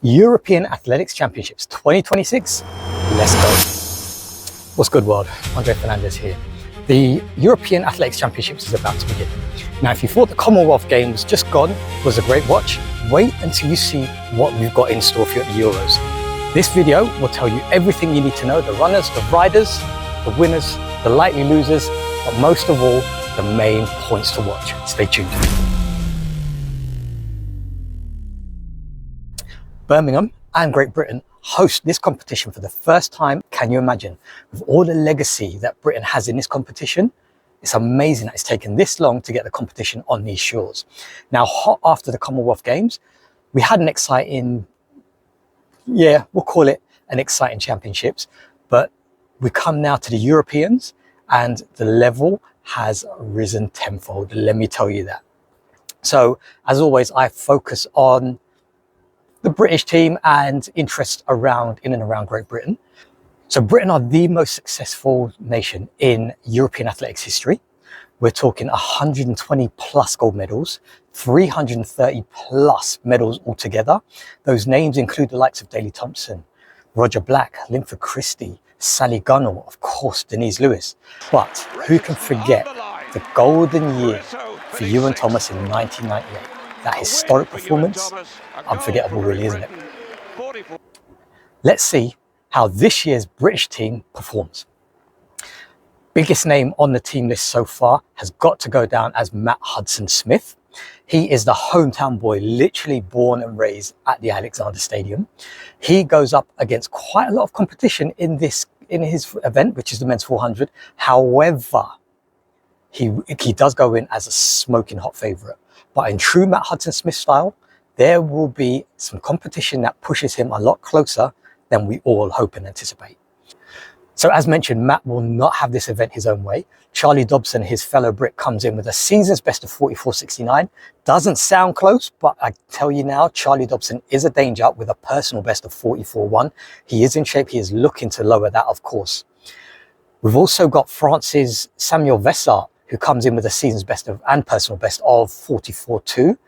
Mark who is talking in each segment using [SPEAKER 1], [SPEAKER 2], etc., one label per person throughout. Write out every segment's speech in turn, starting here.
[SPEAKER 1] European Athletics Championships 2026. Let's go. What's good, world? Andre Fernandez here. The European Athletics Championships is about to begin. Now, if you thought the Commonwealth Games just gone was a great watch, wait until you see what we've got in store for you at the Euros. This video will tell you everything you need to know, the runners, the riders, the winners, the likely losers, but most of all, the main points to watch. Stay tuned. Birmingham and Great Britain host this competition for the first time. Can you imagine? With all the legacy that Britain has in this competition, it's amazing that it's taken this long to get the competition on these shores. Now, hot after the Commonwealth Games, we had an exciting, we'll call it an exciting championships, but we come now to the Europeans and the level has risen tenfold. Let me tell you that. So as always, I focus on the British team and interest in and around Great Britain. So Britain are the most successful nation in European athletics history. We're talking 120 plus gold medals, 330 plus medals altogether. Those names include the likes of Daley Thompson, Roger Black, Linford Christie, Sally Gunnell, of course, Denise Lewis. But who can forget the golden year for Ewan Thomas in 1998? That historic performance, unforgettable really, isn't it? Let's see how this year's British team performs. Biggest name on the team list so far has got to go down as Matt Hudson-Smith. He is the hometown boy, literally born and raised at the Alexander Stadium. He goes up against quite a lot of competition in his event, which is the men's 400. However, he does go in as a smoking hot favourite. But in true Matt Hudson-Smith style, there will be some competition that pushes him a lot closer than we all hope and anticipate. So as mentioned, Matt will not have this event his own way. Charlie Dobson, his fellow Brit, comes in with a season's best of 44.69. Doesn't sound close, but I tell you now, Charlie Dobson is a danger with a personal best of 44.1. He is in shape. He is looking to lower that, of course. We've also got France's Samuel Vessart, who comes in with a season's best and personal best of 44.2.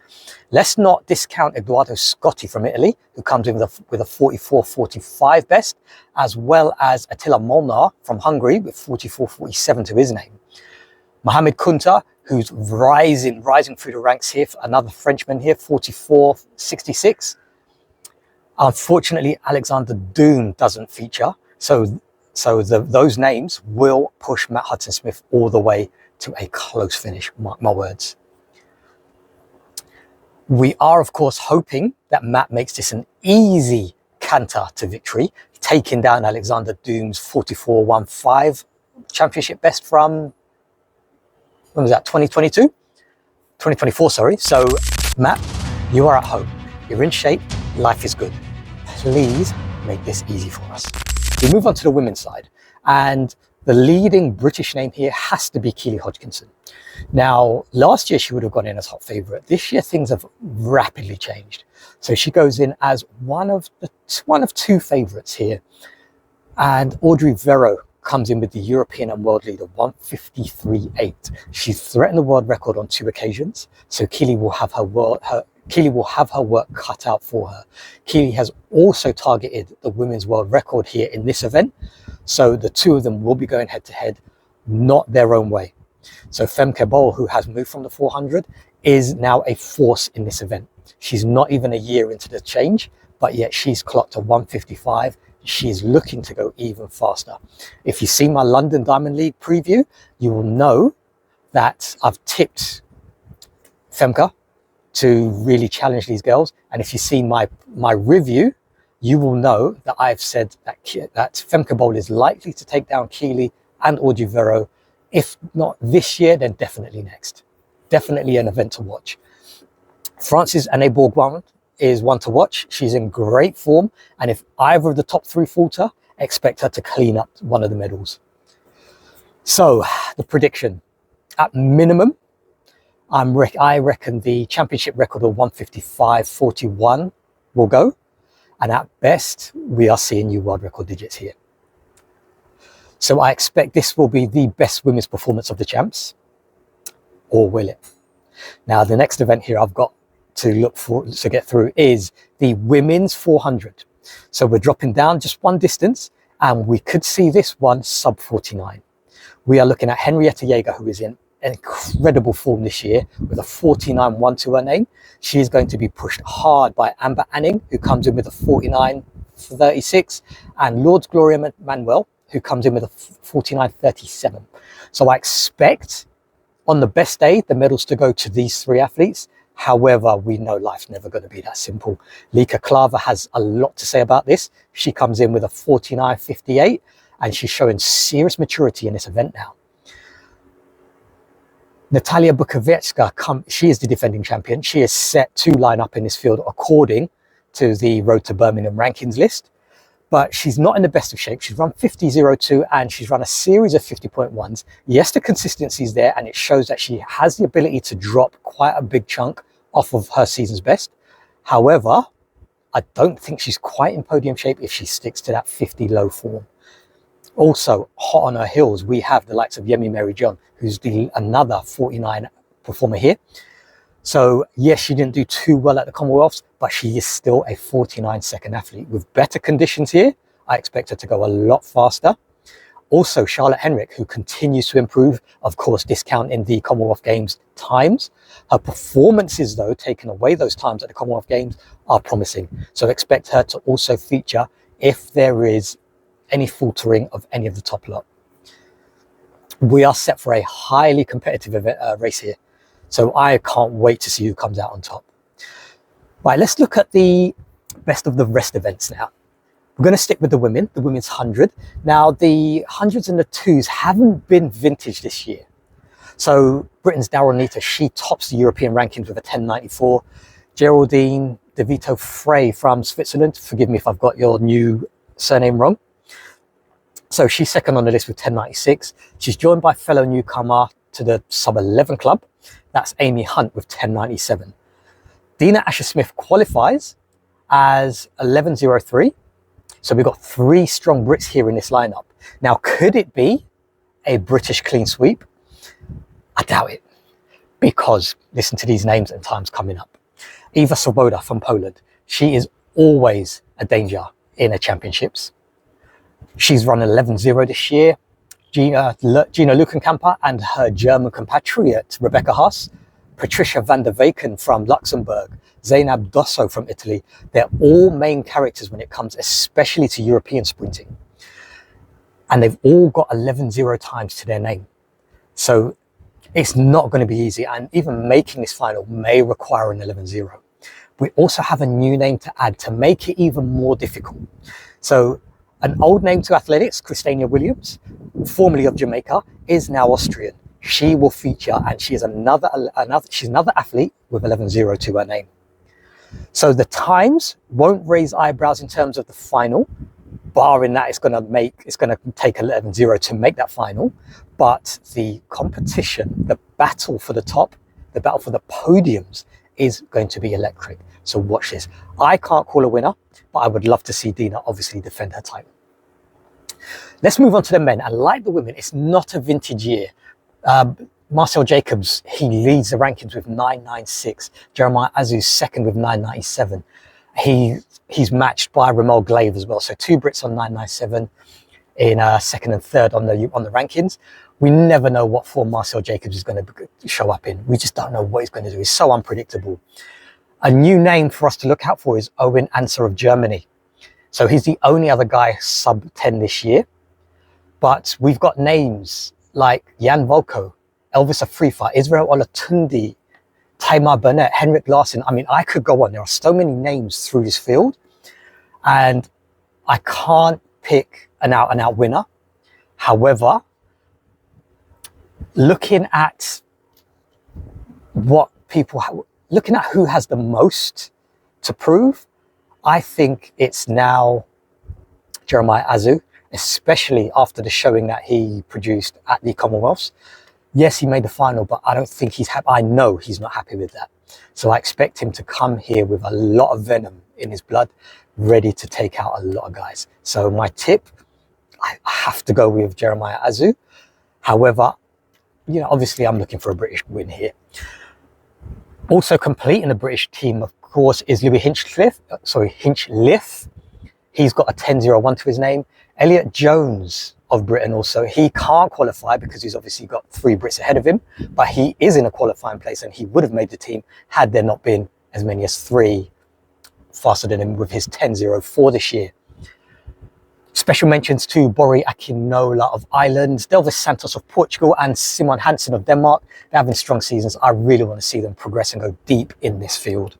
[SPEAKER 1] Let's not discount Edoardo Scotti from Italy, who comes in with a 44.45 best, as well as Attila Molnar from Hungary with 44.47 to his name. Mohamed Kunta, who's rising through the ranks here, another Frenchman here, 44.66. Unfortunately, Alexander Doom doesn't feature, so those names will push Matt Hudson-Smith all the way to a close finish, mark my words. We are, of course, hoping that Matt makes this an easy canter to victory, taking down Alexander Doom's 44.15 championship best from, when was that, 2022? 2024, sorry. So, Matt, you are at home. You're in shape. Life is good. Please make this easy for us. We move on to the women's side, and the leading British name here has to be Keely Hodgkinson. Now, last year she would have gone in as hot favourite. This year things have rapidly changed. So she goes in as one of two favourites here. And Audrey Vero comes in with the European and world leader, 153.8. She's threatened the world record on 2 occasions. So Keely will have her work cut out for her. Keely has also targeted the women's world record here in this event. So the two of them will be going head to head, not their own way. So Femke Bol, who has moved from the 400, is now a force in this event. She's not even a year into the change, but yet she's clocked a 155. She's looking to go even faster. If you see my London Diamond League preview, you will know that I've tipped Femke to really challenge these girls. And if you see my review, you will know that I've said that Femke Bol is likely to take down Keely and Audrey Vero. If not this year, then definitely next. Definitely an event to watch. France's Anne Bourgoin is one to watch. She's in great form. And if either of the top 3 falter, expect her to clean up one of the medals. So the prediction, at minimum, I reckon the championship record of 155.41 will go. And at best, we are seeing new world record digits here. So I expect this will be the best women's performance of the champs. Or will it? Now, the next event here, I've got to look for to get through is the women's 400. So we're dropping down just one distance, and we could see this one sub 49. We are looking at Henrietta Jaeger, who is in incredible form this year with a 49.1 to her name. She is going to be pushed hard by Amber Anning, who comes in with a 49.36, and Lord's Gloria Manuel, who comes in with a 49.37. So I expect on the best day the medals to go to these three athletes. However, we know life's never going to be that simple. Lika Klaver has a lot to say about this. She comes in with a 49.58, and she's showing serious maturity in this event now. Natalia Bukowiecka, she is the defending champion. She is set to line up in this field according to the Road to Birmingham rankings list. But she's not in the best of shape. She's run 50.02 and she's run a series of 50.1s. Yes, the consistency is there, and it shows that she has the ability to drop quite a big chunk off of her season's best. However, I don't think she's quite in podium shape if she sticks to that 50 low form. Also, hot on her heels, we have the likes of Yemi Mary John, who's another 49 performer here. So yes, she didn't do too well at the Commonwealths, but she is still a 49-second athlete. With better conditions here, I expect her to go a lot faster. Also, Charlotte Henrik, who continues to improve, of course, discounting the Commonwealth Games times. Her performances, though, taking away those times at the Commonwealth Games, are promising. So expect her to also feature if there is any faltering of any of the top lot. We are set for a highly competitive race here. So I can't wait to see who comes out on top. Right, let's look at the best of the rest events now. We're going to stick with the women, the women's 100. Now, the 100s and the 2s haven't been vintage this year. So Britain's Daryl Nita, she tops the European rankings with a 10.94. Geraldine DeVito Frey from Switzerland, forgive me if I've got your new surname wrong. So she's second on the list with 10.96. She's joined by fellow newcomer to the sub-11 club. That's Amy Hunt with 10.97. Dina Asher-Smith qualifies as 11.03. So we've got three strong Brits here in this lineup. Now, could it be a British clean sweep? I doubt it, because listen to these names and times coming up. Eva Swoboda from Poland. She is always a danger in the championships. She's run 11.0 this year. Gina Lukenkamper and her German compatriot Rebecca Haas, Patricia van der Weyken from Luxembourg, Zainab Dosso from Italy. They're all main characters when it comes especially to European sprinting. And they've all got 11.0 times to their name. So it's not going to be easy, and even making this final may require an 11.0. We also have a new name to add to make it even more difficult. So an old name to athletics, Christina Williams, formerly of Jamaica, is now Austrian. She will feature, and she is another athlete with 11.0 to her name. So the times won't raise eyebrows in terms of the final, barring that it's going to take 11.0 to make that final. But the competition, the battle for the top, the battle for the podiums is going to be electric. So watch this. I can't call a winner, but I would love to see Dina obviously defend her title. Let's move on to the men. And like the women, it's not a vintage year. Marcel Jacobs, he leads the rankings with 9.96. Jeremiah Azu's second with 9.97. He's matched by Ramel Glaive as well. So two Brits on 9.97 in second and third on the rankings. We never know what form Marcel Jacobs is going to show up in. We just don't know what he's going to do. He's so unpredictable. A new name for us to look out for is Owen Anser of Germany. So he's the only other guy sub 10 this year. But we've got names like Jan Volko, Elvis Afrifa, Israel Olatundi, Tamar Burnett, Henrik Larsson. I mean, I could go on. There are so many names through this field, and I can't pick an out-and-out winner. However, looking at looking at who has the most to prove, I think it's now Jeremiah Azu, especially after the showing that he produced at the Commonwealths. Yes, he made the final, but I don't think he's happy. I know he's not happy with that. So I expect him to come here with a lot of venom in his blood, ready to take out a lot of guys. So my tip, I have to go with Jeremiah Azu. However, obviously I'm looking for a British win here. Also completing the British team, of course, is Louis Hinchcliffe. He's got a 10.01 to his name. Elliot Jones of Britain also, he can't qualify because he's obviously got 3 Brits ahead of him, but he is in a qualifying place and he would have made the team had there not been as many as 3 faster than him with his 10.04 this year. Special mentions to Bori Akinola of Ireland, Delvis Santos of Portugal and Simon Hansen of Denmark. They're having strong seasons. I really want to see them progress and go deep in this field.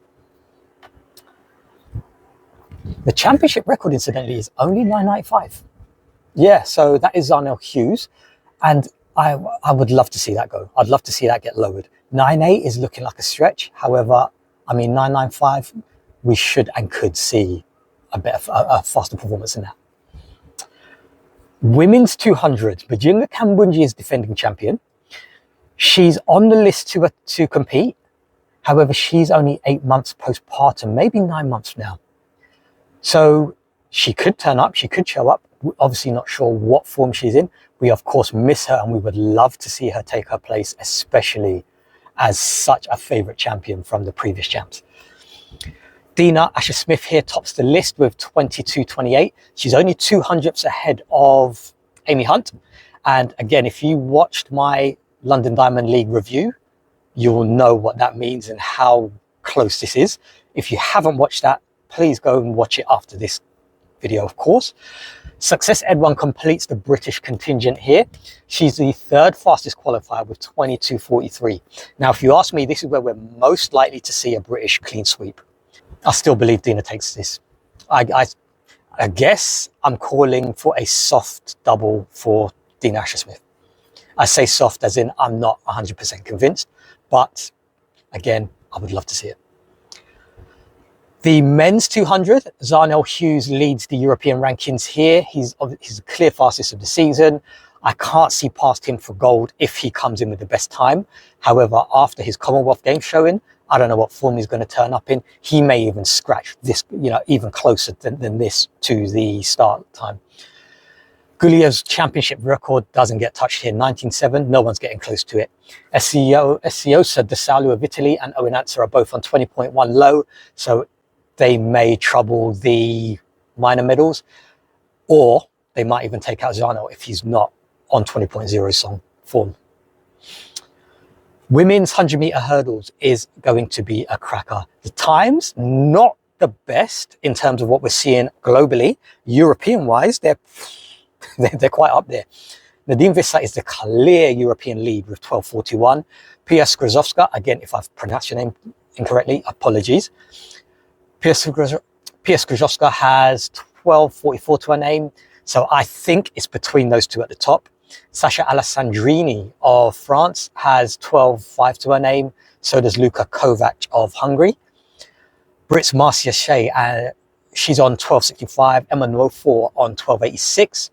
[SPEAKER 1] The championship record, incidentally, is only 9.95. Yeah, so that is Zarnell Hughes. And I would love to see that go. I'd love to see that get lowered. 9.8 is looking like a stretch. However, I mean, 9.95, we should and could see a faster performance in that. Women's 200, Bajinga Kambunji is defending champion. She's on the list to compete. However, she's only 8 months postpartum, maybe 9 months now. So she could turn up, she could show up. We're obviously not sure what form she's in. We of course miss her and we would love to see her take her place, especially as such a favourite champion from the previous champs. Dina Asher-Smith here tops the list with 22.28. She's only 200ths ahead of Amy Hunt. And again, if you watched my London Diamond League review, you'll know what that means and how close this is. If you haven't watched that, please go and watch it after this video, of course. Success Ed1 completes the British contingent here. She's the 3rd fastest qualifier with 22.43. Now, if you ask me, this is where we're most likely to see a British clean sweep. I still believe Dina takes this. I guess I'm calling for a soft double for Dina Asher-Smith. I say soft as in I'm not 100% convinced, but again, I would love to see it. The men's 200, Zarnell Hughes leads the European rankings here. He's the clear fastest of the season. I can't see past him for gold if he comes in with the best time. However, after his Commonwealth Games showing, I don't know what form he's going to turn up in. He may even scratch this, even closer than this to the start time. Gugliel's championship record doesn't get touched here, 19.7. No one's getting close to it. Esiosa De Salu of Italy and Owen Answer are both on 20.1 low. So they may trouble the minor medals, or they might even take out Zarnell if he's not on 20.0 song form. Women's 100-meter hurdles is going to be a cracker. The times, not the best in terms of what we're seeing globally. European-wise, they're quite up there. Nadine Vissa is the clear European lead with 12.41. Pia Skrzowska, again, if I've pronounced your name incorrectly, apologies. Pia Skrzowska has 12.44 to her name. So I think it's between those two at the top. Sasha Alessandrini of France has 12.5 to her name. So does Luka Kovac of Hungary. Brits Marcia Shea, she's on 12.65. Emma Nwofor on 12.86.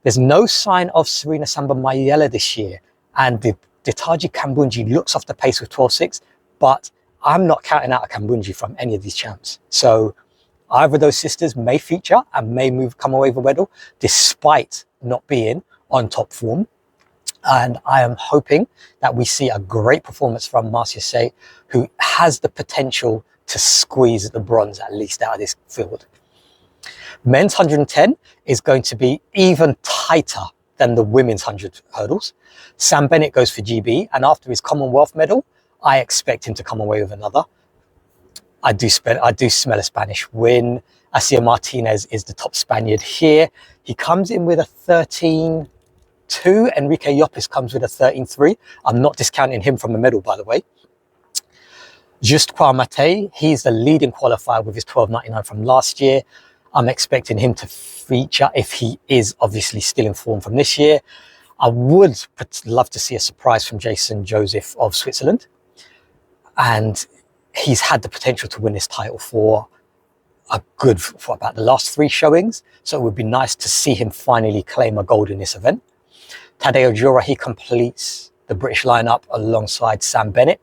[SPEAKER 1] There's no sign of Serena Samba Mayela this year. And the Ditaji Kambunji looks off the pace with 12.6. But I'm not counting out a Kambunji from any of these champs. So either of those sisters may feature and may come away with a medal despite not being on top form. And I am hoping that we see a great performance from Marcia Shea, who has the potential to squeeze the bronze at least out of this field. Men's 110 is going to be even tighter than the women's 100 hurdles. Sam Bennett goes for GB, and after his Commonwealth medal, I expect him to come away with another. I do smell a Spanish win. Asia Martinez is the top Spaniard here. He comes in with a 13.2. Enrique Llopis comes with a 13.3. I'm not discounting him from the medal, by the way. Just Kwamate, he's the leading qualifier with his 12.99 from last year. I'm expecting him to feature if he is obviously still in form from this year. I would love to see a surprise from Jason Joseph of Switzerland. And he's had the potential to win this title for about the last 3 showings. So it would be nice to see him finally claim a gold in this event. Tadeo Jura, he completes the British lineup alongside Sam Bennett.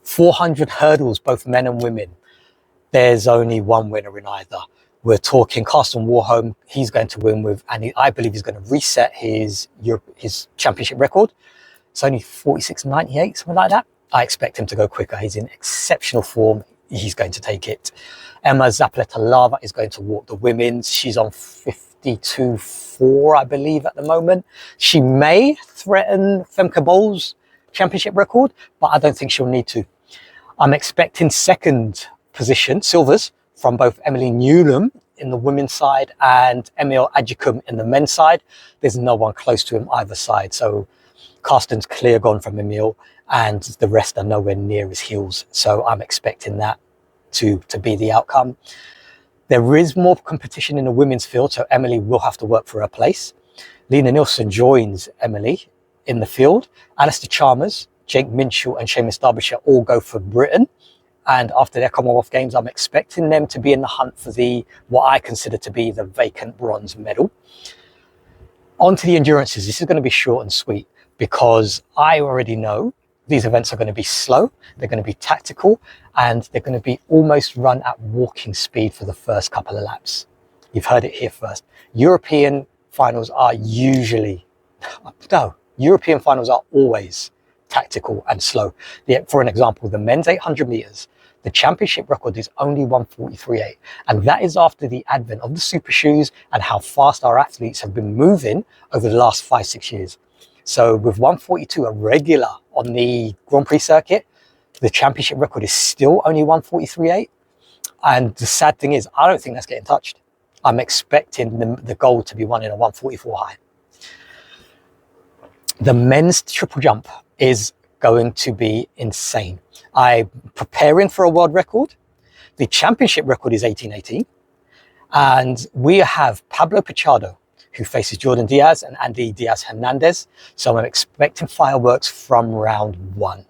[SPEAKER 1] 400 hurdles, both men and women. There's only one winner in either. We're talking Carsten Warholm. He's going to win with, and I believe he's going to reset his championship record. It's only 46.98, something like that. I expect him to go quicker. He's in exceptional form. He's going to take it. Emma Zapletalava is going to walk the women's. She's on 52.4, I believe, at the moment. She may threaten Femke Bol's championship record, but I don't think she'll need to. I'm expecting second position, silvers, from both Emily Newlam in the women's side and Emil Adjicum in the men's side. There's no one close to him either side. So Carsten's clear gone from Emil, and the rest are nowhere near his heels. So I'm expecting that to be the outcome. There is more competition in the women's field, so Emily will have to work for her place. Lena Nielsen joins Emily in the field. Alistair Chalmers, Jake Minshall and Seamus Derbyshire all go for Britain. And after their Commonwealth Games, I'm expecting them to be in the hunt for what I consider to be the vacant bronze medal. On to the endurances. This is going to be short and sweet because I already know these events are going to be slow, they're going to be tactical, and they're going to be almost run at walking speed for the first couple of laps. You've heard it here first. European finals are European finals are always tactical and slow. For an example, the men's 800 meters, the championship record is only 1:43.8, and that is after the advent of the super shoes and how fast our athletes have been moving over the last 5-6 years. So with 1:42 a regular on the Grand Prix circuit, the championship record is still only 1:43.8, and the sad thing is I don't think that's getting touched. I'm expecting the gold to be won in a 1:44 high. The men's triple jump is going to be insane. I'm preparing for a world record. The championship record is 18:18, and we have Pablo Pichado, who faces Jordan Diaz and Andy Diaz Hernandez. So I'm expecting fireworks from round 1.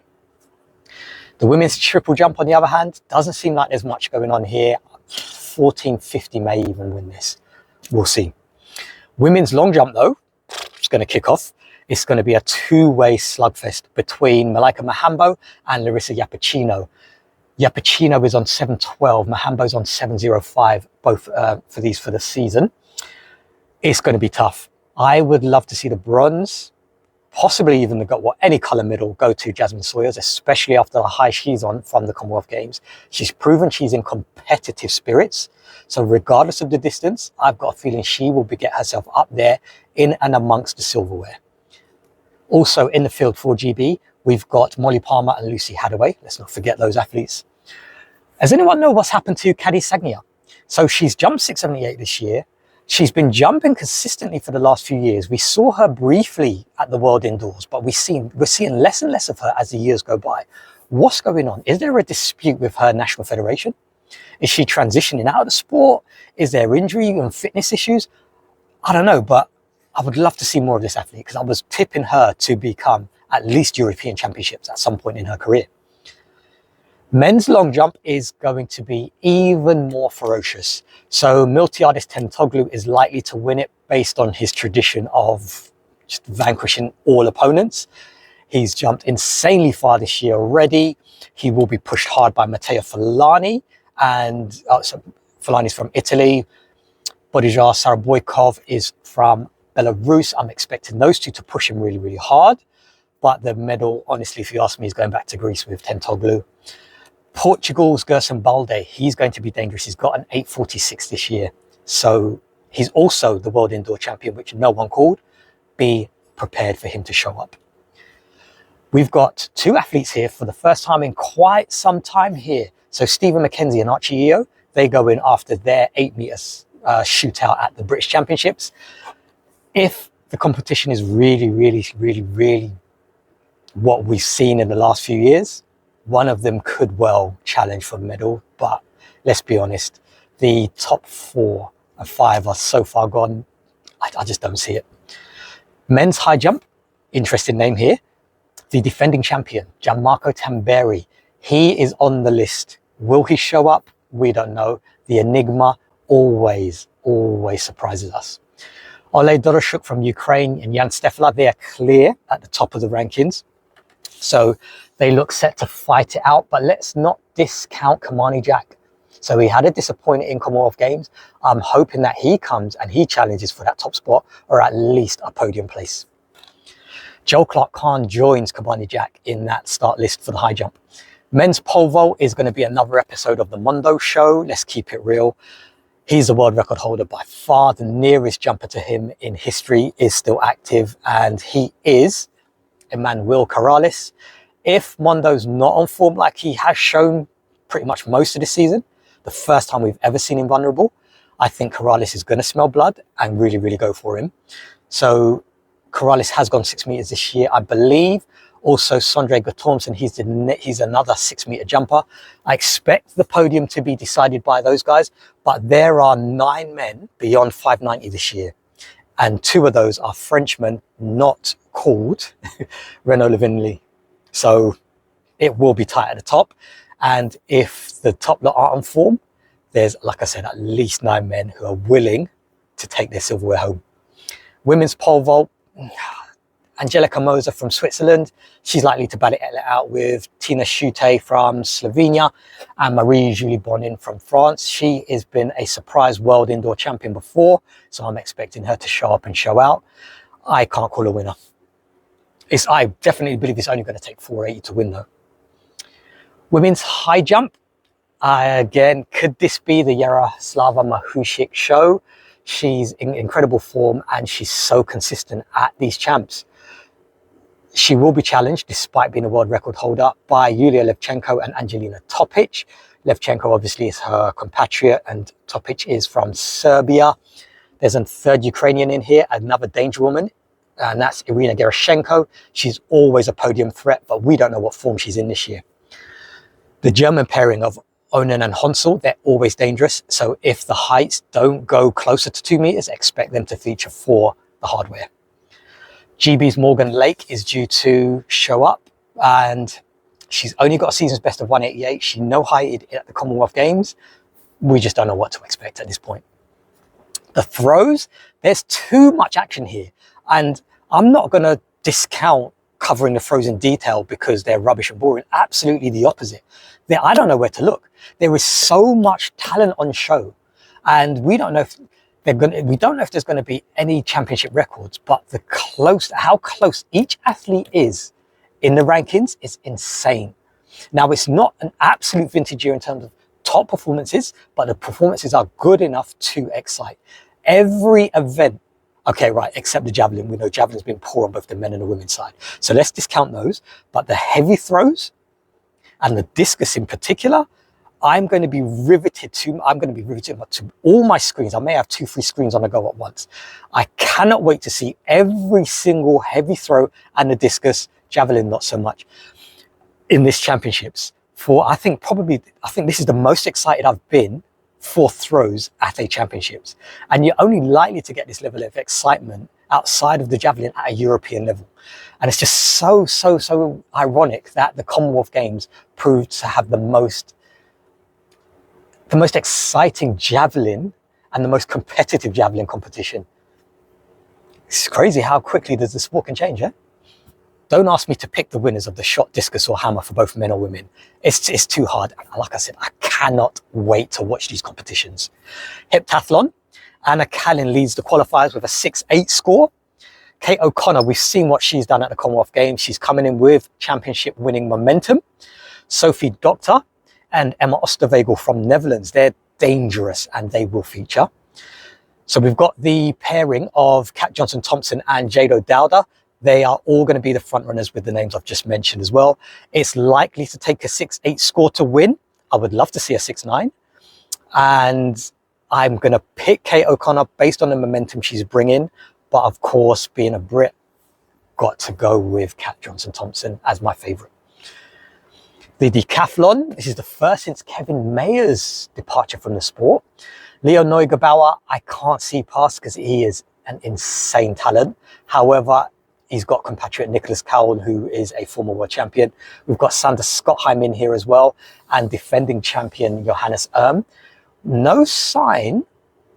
[SPEAKER 1] The women's triple jump, on the other hand, doesn't seem like there's much going on here. 14:50 may even win this. We'll see. Women's long jump, though, it's going to kick off. It's going to be a two-way slugfest between Malaika Mahambo and Larissa Yapicino. Yapicino is on 7:12, Mahambo's on 7:05, both for the season. It's going to be tough. I would love to see the bronze, possibly even any colour medal, go to Jasmine Sawyers, especially after the high she's on from the Commonwealth Games. She's proven she's in competitive spirits. So regardless of the distance, I've got a feeling she will get herself up there in and amongst the silverware. Also in the field for GB, we've got Molly Palmer and Lucy Hadaway. Let's not forget those athletes. Does anyone know what's happened to Caddy Sagnia? So she's jumped 678 this year. She's been jumping consistently for the last few years. We saw her briefly at the World Indoors, but we're seeing less and less of her as the years go by. What's going on? Is there a dispute with her national federation? Is she transitioning out of the sport? Is there injury and fitness issues? I don't know, but I would love to see more of this athlete because I was tipping her to become at least European championships at some point in her career. Men's long jump is going to be even more ferocious. So Miltiadis Tentoglu is likely to win it based on his tradition of just vanquishing all opponents. He's jumped insanely far this year already. He will be pushed hard by Matteo Fulani, and Fulani's from Italy. Bodijar Saraboykov is from Belarus. I'm expecting those two to push him really, really hard. But the medal, honestly, if you ask me, is going back to Greece with Tentoglu. Portugal's Gerson Balde, he's going to be dangerous. He's got an 8:46 this year. So he's also the world indoor champion, which no one called. Be prepared for him to show up. We've got two athletes here for the first time in quite some time here. So Stephen McKenzie and Archie Eo, they go in after their 8 meters shootout at the British Championships. If the competition is really, really, really, really what we've seen in the last few years, one of them could well challenge for medal, but let's be honest, the top 4 and 5 are so far gone, I just don't see it. Men's high jump, interesting name here. The defending champion, Gianmarco Tamberi, he is on the list. Will he show up? We don't know. The enigma always surprises us. Oleh Doroshuk from Ukraine and Jan Stefla, they are clear at the top of the rankings. So they look set to fight it out, but let's not discount Kamani Jack. So he had a disappointing Commonwealth Games. I'm hoping that he comes and he challenges for that top spot or at least a podium place. Joe Clark-Khan joins Kabani Jack in that start list for the high jump. Men's pole vault is going to be another episode of the Mondo show. Let's keep it real. He's the world record holder by far. The nearest jumper to him in history is still active, and he is Emmanuel Corrales. If Mondo's not on form like he has shown pretty much most of the season, the first time we've ever seen him vulnerable, I think Corrales is going to smell blood and really, really go for him. So Corrales has gone 6 meters this year, I believe. Also, Sondre Guttormson, he's another 6 meter jumper. I expect the podium to be decided by those guys, but there are 9 men beyond 590 this year. And 2 of those are Frenchmen not called Renaud Lavinley. So it will be tight at the top. And if the top lot aren't on form, there's, like I said, at least 9 men who are willing to take their silverware home. Women's pole vault, Angelica Moser from Switzerland. She's likely to battle it out with Tina Schutte from Slovenia and Marie-Julie Bonin from France. She has been a surprise world indoor champion before, so I'm expecting her to show up and show out. I can't call a winner. I definitely believe it's only going to take 480 to win though. Women's high jump. Again, could this be the Yaroslava Mahushik show? She's in incredible form and she's so consistent at these champs. She will be challenged, despite being a world record holder, by Yulia Levchenko and Angelina Topic. Levchenko obviously is her compatriot and Topic is from Serbia. There's a third Ukrainian in here, another danger woman, and that's Irina Gerashenko. She's always a podium threat, but we don't know what form she's in this year. The German pairing of Onen and Honsel, they're always dangerous. So if the heights don't go closer to 2 meters, expect them to feature for the hardware. GB's Morgan Lake is due to show up, and she's only got a season's best of 188. She no-heighted at the Commonwealth Games. We just don't know what to expect at this point. The throws, there's too much action here. And I'm not going to discount covering the throws in detail because they're rubbish and boring. Absolutely the opposite. I don't know where to look. There is so much talent on show, and we don't know if there's going to be any championship records, but how close each athlete is in the rankings is insane. Now, it's not an absolute vintage year in terms of top performances, but the performances are good enough to excite. Every event, okay, right, except the javelin. We know javelin's been poor on both the men and the women's side. So let's discount those. But the heavy throws and the discus in particular, I'm going to be riveted to all my screens. I may have 2-3 screens on the go at once. I cannot wait to see every single heavy throw and the discus, javelin not so much, in this championships. I think this is the most excited I've been for throws at a championships. And you're only likely to get this level of excitement outside of the javelin at a European level. And it's just so ironic that the Commonwealth Games proved to have the most exciting javelin and the most competitive javelin competition. It's crazy how quickly the sport can change, eh? Don't ask me to pick the winners of the shot, discus or hammer for both men or women. It's too hard. Like I said, I cannot wait to watch these competitions. Heptathlon, Anna Callin leads the qualifiers with a 6.8 score. Kate O'Connor, we've seen what she's done at the Commonwealth Games. She's coming in with championship winning momentum. Sophie Doctor and Emma Osterwegel from Netherlands. They're dangerous and they will feature. So we've got the pairing of Kat Johnson-Thompson and Jado Dowda. They are all going to be the front runners with the names I've just mentioned as well. It's likely to take a 6.8 score to win. I would love to see a 6.9. And I'm going to pick Kate O'Connor based on the momentum she's bringing. But of course, being a Brit, got to go with Kat Johnson-Thompson as my favourite. The decathlon, this is the first since Kevin Mayer's departure from the sport. Leo Neugebauer, I can't see past because he is an insane talent. However, he's got compatriot Nicholas Cowell, who is a former world champion. We've got Sander Schottheim in here as well, and defending champion Johannes Erm. No sign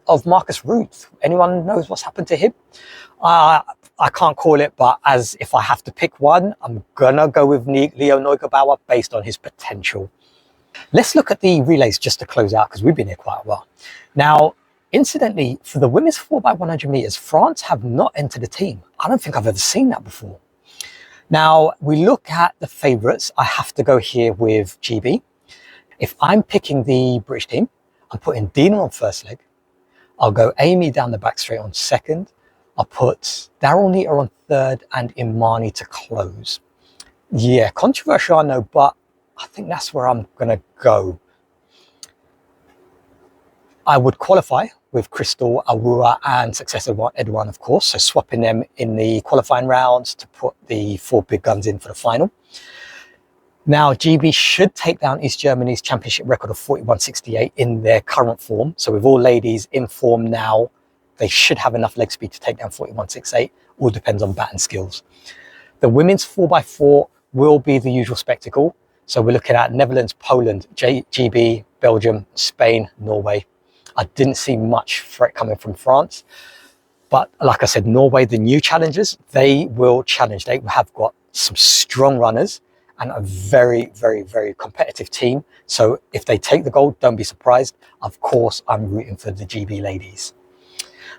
[SPEAKER 1] of Marcus Ruth. Anyone knows what's happened to him? I can't call it, but as if I have to pick one, I'm gonna go with Leo Neugebauer based on his potential. Let's look at the relays just to close out because we've been here quite a while. Now, incidentally, for the women's 4x100 meters, France have not entered the team. I don't think I've ever seen that before. Now, we look at the favourites. I have to go here with GB. If I'm picking the British team, I'm putting Dina on first leg. I'll go Amy down the back straight on second. I'll put Daryl Nita on third and Imani to close. Yeah, controversial, I know, but I think that's where I'm going to go. I would qualify with Crystal, Awura and Success Edwan, of course. So swapping them in the qualifying rounds to put the 4 big guns in for the final. Now, GB should take down East Germany's championship record of 41.68 in their current form. So with all ladies in form now, they should have enough leg speed to take down 41.68. All depends on bat and skills. The women's 4x4 will be the usual spectacle. So we're looking at Netherlands, Poland, GB, Belgium, Spain, Norway. I didn't see much threat coming from France. But like I said, Norway, the new challengers, they will challenge. They have got some strong runners and a very, very, very competitive team. So if they take the gold, don't be surprised. Of course, I'm rooting for the GB ladies.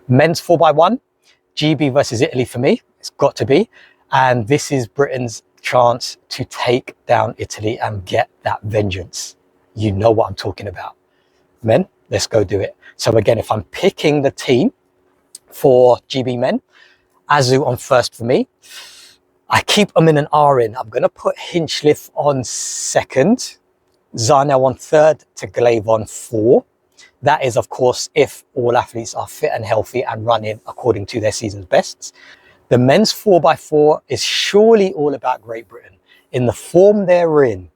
[SPEAKER 1] Men's 4x1, GB versus Italy for me. It's got to be. And this is Britain's chance to take down Italy and get that vengeance. You know what I'm talking about. Men, let's go do it. So again, if I'm picking the team for GB men, Azu on first for me. I keep them in an R in. I'm going to put Hinchcliffe on second, Zarnell on third, to Glaive on 4. That is, of course, if all athletes are fit and healthy and running according to their season's bests. The men's 4x4 is surely all about Great Britain. In the form they're in,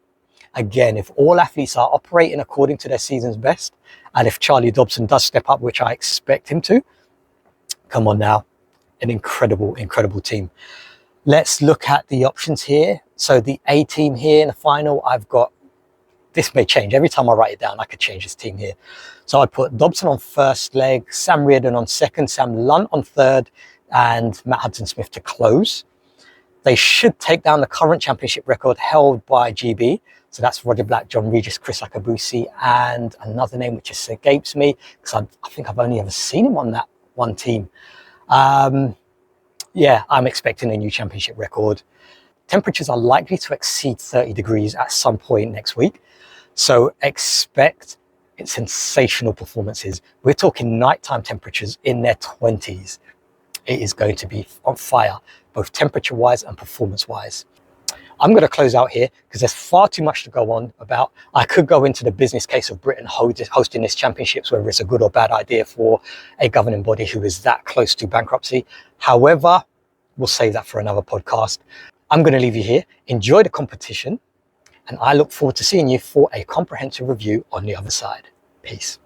[SPEAKER 1] again, if all athletes are operating according to their season's best, and if Charlie Dobson does step up, which I expect him to, come on now, an incredible, incredible team. Let's look at the options here. So the A team here in the final, I've got, this may change. Every time I write it down, I could change this team here. So I put Dobson on first leg, Sam Reardon on second, Sam Lunt on third, and Matt Hudson-Smith to close. They should take down the current championship record held by GB. So that's Roger Black, John Regis, Chris Akabusi, and another name which escapes me because I think I've only ever seen him on that one team. Yeah, I'm expecting a new championship record. Temperatures are likely to exceed 30 degrees at some point next week. So expect sensational performances. We're talking nighttime temperatures in their 20s. It is going to be on fire, both temperature-wise and performance-wise. I'm going to close out here because there's far too much to go on about. I could go into the business case of Britain hosting this championships, whether it's a good or bad idea for a governing body who is that close to bankruptcy. However, we'll save that for another podcast. I'm going to leave you here. Enjoy the competition, and I look forward to seeing you for a comprehensive review on the other side. Peace.